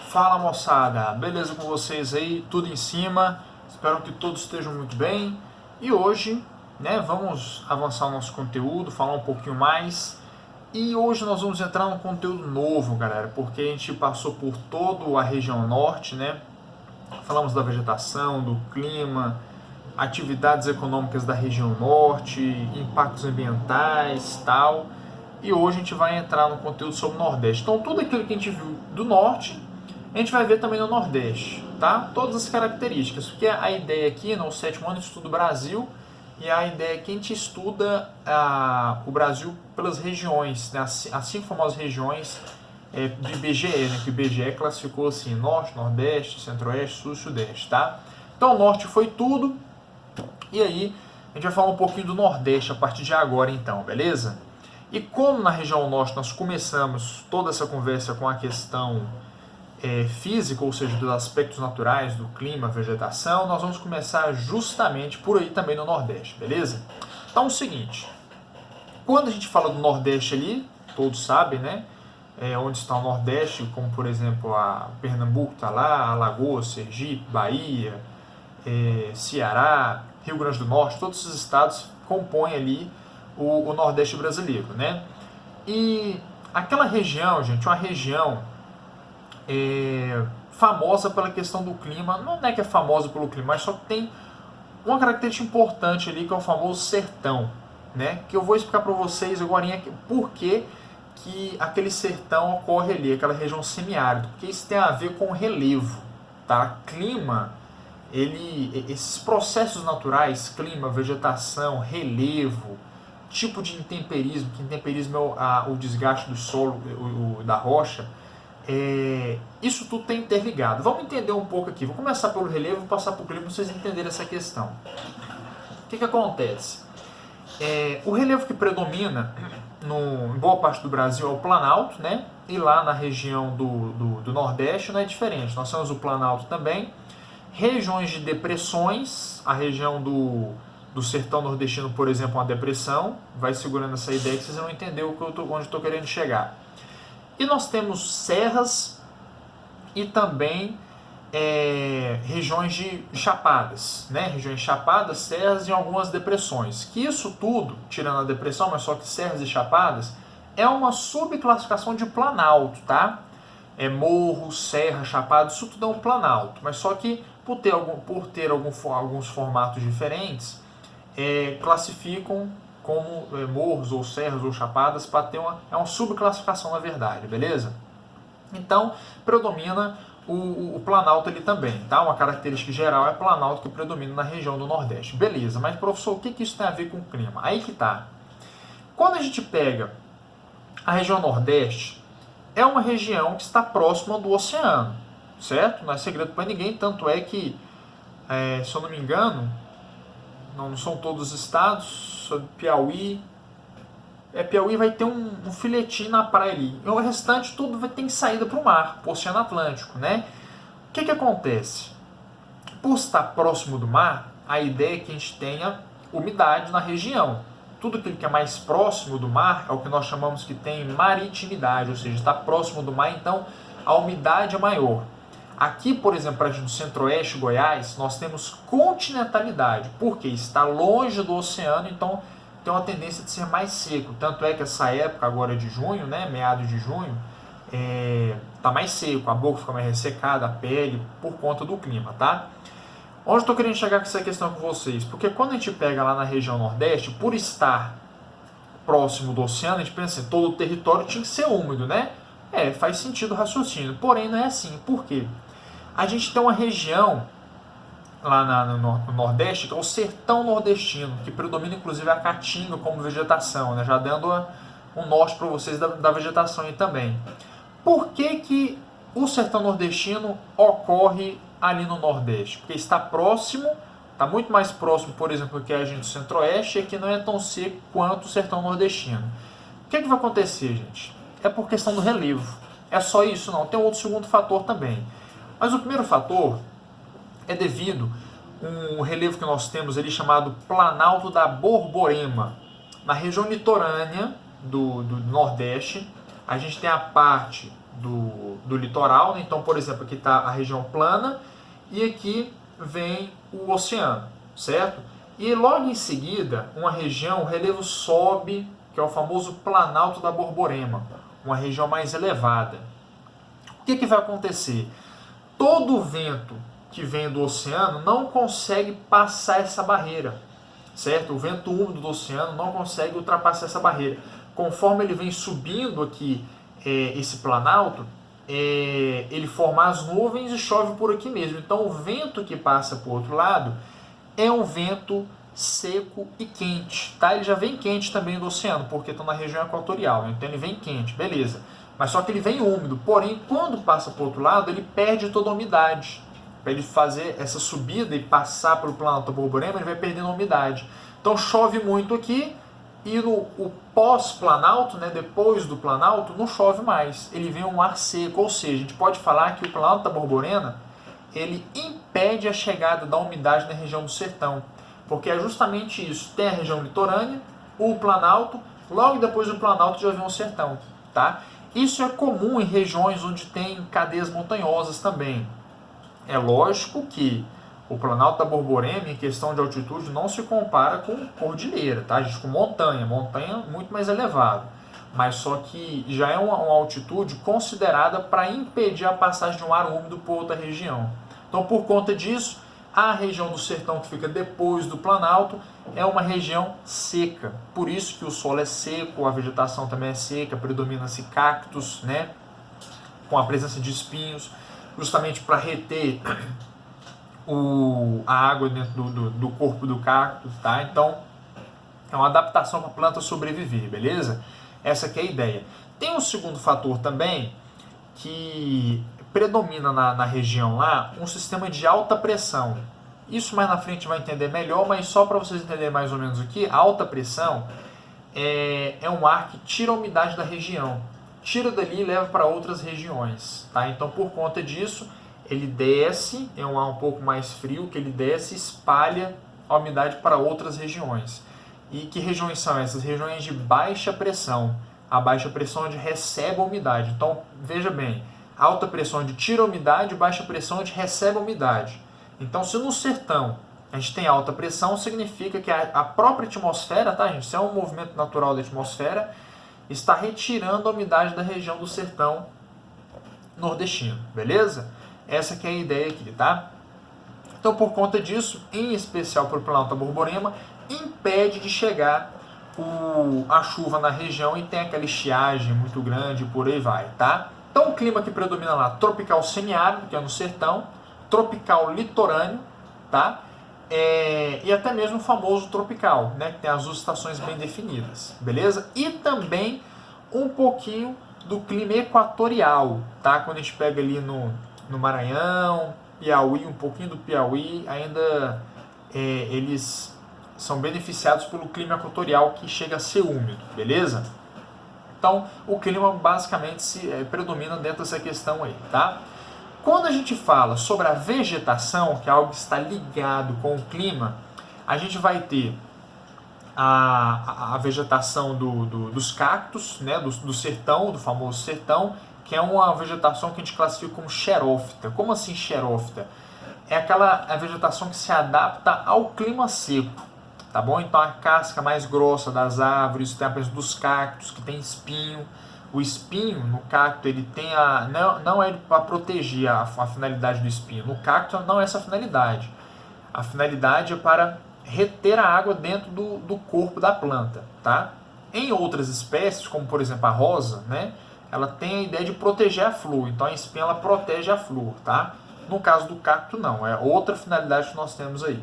Fala moçada, beleza com vocês aí? Tudo em cima? Espero que todos estejam muito bem. E hoje, vamos avançar o nosso conteúdo, falar um pouquinho mais. E hoje nós vamos entrar num conteúdo novo, galera, porque a gente passou por toda a região norte, né? Falamos da vegetação, do clima, atividades econômicas da região norte, impactos ambientais, tal. E hoje a gente vai entrar no conteúdo sobre o Nordeste. Então, tudo aquilo que a gente viu do Norte, a gente vai ver também no Nordeste, tá? Todas as características, porque a ideia aqui, no sétimo ano, estuda o Brasil, e a ideia é que a gente estuda o Brasil pelas regiões, né? As cinco famosas regiões do IBGE, né? Que o IBGE classificou assim, Norte, Nordeste, Centro-Oeste, Sul e Sudeste, tá? Então, o Norte foi tudo, e aí a gente vai falar um pouquinho do Nordeste a partir de agora, então, beleza? E como na região norte nós começamos toda essa conversa com a questão física, ou seja, dos aspectos naturais, do clima, vegetação, nós vamos começar justamente por aí também no Nordeste, beleza? Então é o seguinte, quando a gente fala do Nordeste ali, todos sabem, né? Onde está o Nordeste, como por exemplo a Pernambuco está lá, Alagoas, Sergipe, Bahia, Ceará, Rio Grande do Norte, todos esses estados compõem ali o Nordeste brasileiro, né? E aquela região, gente, uma região famosa pela questão do clima, não é que é famosa pelo clima, mas só que tem uma característica importante ali, que é o famoso sertão, né? Que eu vou explicar para vocês agora por que aquele sertão ocorre ali, aquela região semiárida, porque isso tem a ver com o relevo, tá? Clima, esses processos naturais, clima, vegetação, relevo, tipo de intemperismo, que intemperismo é o desgaste do solo, da rocha, isso tudo está interligado. Vamos entender um pouco aqui. Vou começar pelo relevo e passar para o clima para vocês entenderem essa questão. O que acontece? O relevo que predomina em boa parte do Brasil é o Planalto, né? E lá na região do Nordeste não é diferente. Nós temos o Planalto também. Regiões de depressões, a região do sertão nordestino, por exemplo, uma depressão, vai segurando essa ideia que vocês vão entender onde eu estou querendo chegar. E nós temos serras e também regiões de chapadas, né? Regiões chapadas, serras e algumas depressões. Que isso tudo, tirando a depressão, mas só que serras e chapadas, é uma subclassificação de planalto, tá? Morro, serra, chapada, isso tudo é um planalto, mas só que por ter alguns formatos diferentes, classificam como morros ou serras ou chapadas para ter uma subclassificação na verdade, beleza? Então, predomina o planalto ali também, tá? Uma característica geral é planalto que predomina na região do Nordeste. Beleza, mas professor, o que isso tem a ver com o clima? Aí que tá. Quando a gente pega a região Nordeste, é uma região que está próxima do oceano, certo? Não é segredo para ninguém, tanto é que, se eu não me engano, não são todos os estados, Piauí, Piauí vai ter um filetinho na praia ali, e o restante tudo tem saída para o mar, para o Oceano Atlântico, né? O que acontece? Por estar próximo do mar, a ideia é que a gente tenha umidade na região. Tudo aquilo que é mais próximo do mar é o que nós chamamos que tem maritimidade, ou seja, está próximo do mar, então a umidade é maior. Aqui, por exemplo, no Centro-Oeste, Goiás, nós temos continentalidade, porque está longe do oceano, então tem uma tendência de ser mais seco. Tanto é que essa época agora de junho, né, meados de junho, está mais seco, a boca fica mais ressecada, a pele, por conta do clima, tá? Onde eu estou querendo chegar com essa questão com vocês? Porque quando a gente pega lá na região Nordeste, por estar próximo do oceano, a gente pensa assim, todo o território tinha que ser úmido, né? Faz sentido o raciocínio, porém não é assim. Por quê? A gente tem uma região lá no Nordeste, que é o sertão nordestino, que predomina inclusive a caatinga como vegetação, né? Já dando um norte para vocês da vegetação aí também. Por que o sertão nordestino ocorre ali no Nordeste? Porque está próximo, está muito mais próximo, por exemplo, que a gente do Centro-Oeste, e aqui não é tão seco quanto o sertão nordestino. O que vai acontecer, gente? É por questão do relevo. É só isso? Não. Tem outro segundo fator também. Mas o primeiro fator é devido a um relevo que nós temos ali chamado Planalto da Borborema. Na região litorânea do Nordeste, a gente tem a parte do litoral, né? Então, por exemplo, aqui está a região plana e aqui vem o oceano, certo? E logo em seguida, uma região, o relevo sobe, que é o famoso Planalto da Borborema, uma região mais elevada. O que vai acontecer? Todo o vento que vem do oceano não consegue passar essa barreira, certo? O vento úmido do oceano não consegue ultrapassar essa barreira. Conforme ele vem subindo aqui esse planalto, ele forma as nuvens e chove por aqui mesmo. Então o vento que passa para o outro lado é um vento seco e quente, tá? Ele já vem quente também do oceano, porque está na região equatorial, né? Então ele vem quente, beleza. Mas só que ele vem úmido, porém quando passa para o outro lado, ele perde toda a umidade. Para ele fazer essa subida e passar pelo Planalto da Borborema, ele vai perdendo a umidade. Então chove muito aqui, e o pós-planalto, né, depois do planalto, não chove mais. Ele vem um ar seco, ou seja, a gente pode falar que o Planalto da Borborema ele impede a chegada da umidade na região do sertão, porque é justamente isso. Tem a região litorânea, o planalto, logo depois do planalto já vem o sertão, tá? Isso é comum em regiões onde tem cadeias montanhosas também. É lógico que o Planalto da Borborema, em questão de altitude, não se compara com cordilheira, tá, gente? Com montanha muito mais elevado. Mas só que já é uma altitude considerada para impedir a passagem de um ar úmido por outra região. Então, por conta disso, a região do sertão que fica depois do Planalto é uma região seca. Por isso que o solo é seco, a vegetação também é seca, predomina-se cactos, né, com a presença de espinhos, justamente para reter a água dentro do corpo do cacto, tá? Então, é uma adaptação para a planta sobreviver, beleza? Essa aqui é a ideia. Tem um segundo fator também que predomina na região lá, um sistema de alta pressão. Isso mais na frente vai entender melhor, mas só para vocês entenderem mais ou menos aqui, a alta pressão é um ar que tira a umidade da região. Tira dali e leva para outras regiões, tá? Então, por conta disso, ele desce, é um ar um pouco mais frio, que ele desce e espalha a umidade para outras regiões. E que regiões são essas? Regiões de baixa pressão. A baixa pressão é onde recebe a umidade. Então, veja bem, alta pressão é onde tira a umidade, baixa pressão é onde recebe a umidade. Então, se no sertão a gente tem alta pressão, significa que a própria atmosfera, tá, gente? Isso é um movimento natural da atmosfera, está retirando a umidade da região do sertão nordestino, beleza? Essa que é a ideia aqui, tá? Então, por conta disso, em especial para o Planalto da Borborema, impede de chegar a chuva na região e tem aquela estiagem muito grande e por aí vai, tá? Então, o clima que predomina lá, tropical semiárido, que é no sertão, tropical litorâneo, tá? E até mesmo o famoso tropical, né? Que tem as duas estações bem definidas, beleza? E também um pouquinho do clima equatorial, tá? Quando a gente pega ali no Maranhão, Piauí, um pouquinho do Piauí, ainda eles são beneficiados pelo clima equatorial que chega a ser úmido, beleza? Então, o clima basicamente predomina dentro dessa questão aí, tá? Quando a gente fala sobre a vegetação, que é algo que está ligado com o clima, a gente vai ter a vegetação dos cactos, né, do sertão, do famoso sertão, que é uma vegetação que a gente classifica como xerófita. Como assim xerófita? É a vegetação que se adapta ao clima seco, tá bom? Então a casca mais grossa das árvores, tem a presença dos cactos, que tem espinho. O espinho no cacto, ele tem não é para proteger a finalidade do espinho. No cacto não é essa a finalidade. A finalidade é para reter a água dentro do corpo da planta, tá? Em outras espécies, como por exemplo a rosa, né? Ela tem a ideia de proteger a flor, então a espinha ela protege a flor, tá? No caso do cacto não, é outra finalidade que nós temos aí.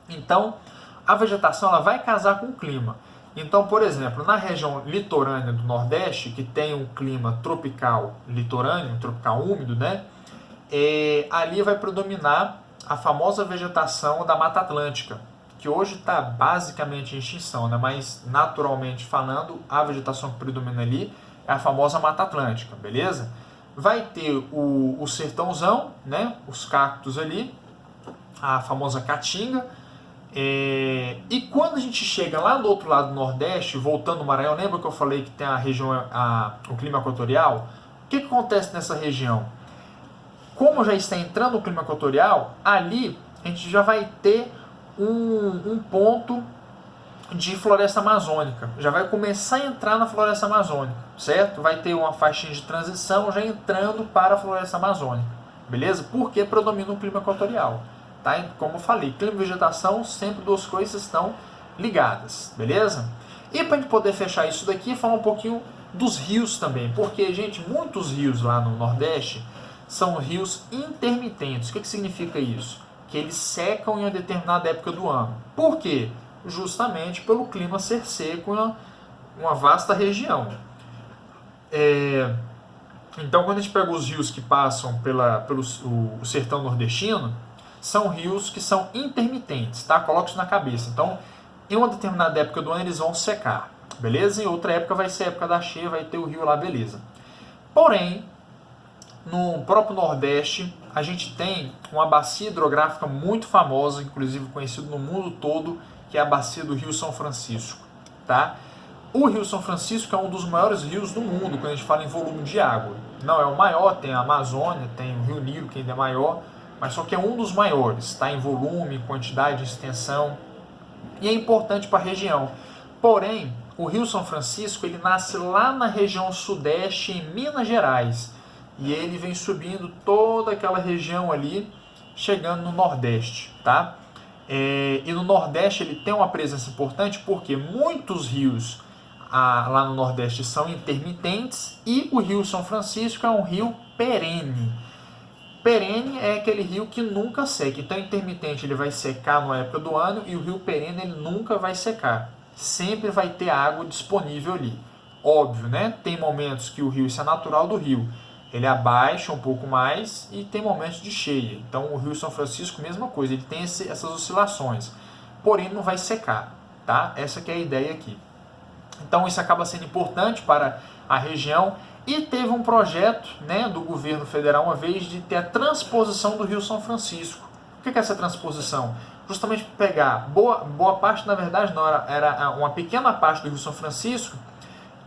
Então, a vegetação ela vai casar com o clima. Então, por exemplo, na região litorânea do Nordeste, que tem um clima tropical litorâneo, tropical úmido, né? Ali vai predominar a famosa vegetação da Mata Atlântica, que hoje está basicamente em extinção, né? Mas naturalmente falando, a vegetação que predomina ali é a famosa Mata Atlântica, beleza? Vai ter o sertãozão, né? Os cactos ali, a famosa caatinga. E quando a gente chega lá do outro lado do Nordeste, voltando ao Maranhão, lembra que eu falei que tem a região, o clima equatorial? O que acontece nessa região? Como já está entrando o clima equatorial, ali a gente já vai ter um ponto de floresta amazônica. Já vai começar a entrar na floresta amazônica, certo? Vai ter uma faixinha de transição já entrando para a floresta amazônica, beleza? Porque predomina o clima equatorial, tá? Como eu falei, clima e vegetação, sempre duas coisas estão ligadas, beleza? E para a gente poder fechar isso daqui, falar um pouquinho dos rios também, porque, gente, muitos rios lá no Nordeste são rios intermitentes. O que significa isso? Que eles secam em uma determinada época do ano. Por quê? Justamente pelo clima ser seco em uma vasta região. Então, quando a gente pega os rios que passam pelo sertão nordestino, são rios que são intermitentes, tá? Coloca isso na cabeça. Então, em uma determinada época do ano, eles vão secar, beleza? Em outra época vai ser a época da cheia, vai ter o rio lá, beleza. Porém, no próprio Nordeste, a gente tem uma bacia hidrográfica muito famosa, inclusive conhecida no mundo todo, que é a bacia do Rio São Francisco, tá? O Rio São Francisco é um dos maiores rios do mundo, quando a gente fala em volume de água. Não é o maior, tem a Amazônia, tem o Rio Nilo, que ainda é maior, mas só que é um dos maiores, tá? Em volume, quantidade, extensão, e é importante para a região. Porém, o Rio São Francisco, ele nasce lá na região sudeste, em Minas Gerais, e ele vem subindo toda aquela região ali, chegando no Nordeste, tá? E no Nordeste ele tem uma presença importante porque muitos rios lá no Nordeste são intermitentes e o Rio São Francisco é um rio perene. Perene é aquele rio que nunca seca. Então, intermitente ele vai secar na época do ano e o rio perene ele nunca vai secar. Sempre vai ter água disponível ali. Óbvio, né? Tem momentos que o rio, isso é natural do rio, ele abaixa um pouco mais e tem momentos de cheia. Então o Rio São Francisco, mesma coisa, ele tem essas oscilações, porém não vai secar, tá? Essa que é a ideia aqui. Então isso acaba sendo importante para a região e teve um projeto, né, do governo federal uma vez de ter a transposição do Rio São Francisco. O que é essa transposição? Justamente pegar boa parte, na verdade não, era uma pequena parte do Rio São Francisco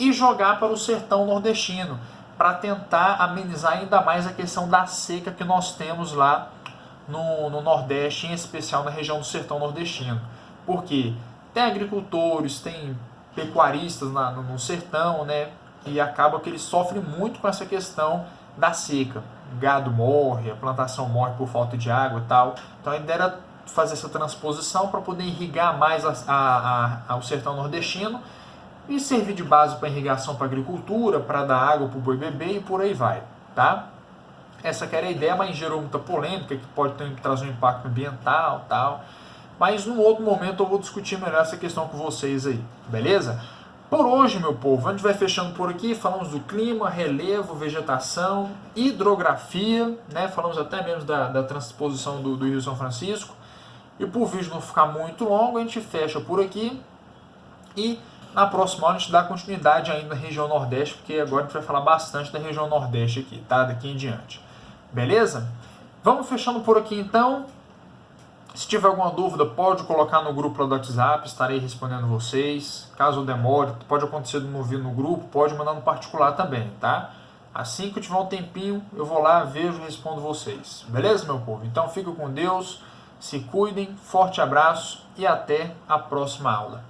e jogar para o sertão nordestino, para tentar amenizar ainda mais a questão da seca que nós temos lá no Nordeste, em especial na região do sertão nordestino. Porque tem agricultores, tem pecuaristas no sertão, né? E acaba que eles sofrem muito com essa questão da seca. O gado morre, a plantação morre por falta de água e tal. Então a ideia era fazer essa transposição para poder irrigar mais o sertão nordestino e servir de base para irrigação para agricultura, para dar água para o boi beber e por aí vai, tá? Essa que era a ideia, mas gerou muita polêmica, que pode trazer um impacto ambiental e tal. Mas num outro momento eu vou discutir melhor essa questão com vocês aí, beleza? Por hoje, meu povo, a gente vai fechando por aqui, falamos do clima, relevo, vegetação, hidrografia, né? Falamos até mesmo da transposição do Rio São Francisco. E por vídeo não ficar muito longo, a gente fecha por aqui e na próxima aula a gente dá continuidade ainda na região Nordeste, porque agora a gente vai falar bastante da região Nordeste aqui, tá? Daqui em diante. Beleza? Vamos fechando por aqui então. Se tiver alguma dúvida, pode colocar no grupo do WhatsApp, estarei respondendo vocês. Caso demore, pode acontecer de não vir no grupo, pode mandar no particular também, tá? Assim que eu tiver um tempinho, eu vou lá, vejo e respondo vocês. Beleza, meu povo? Então fiquem com Deus, se cuidem, forte abraço e até a próxima aula.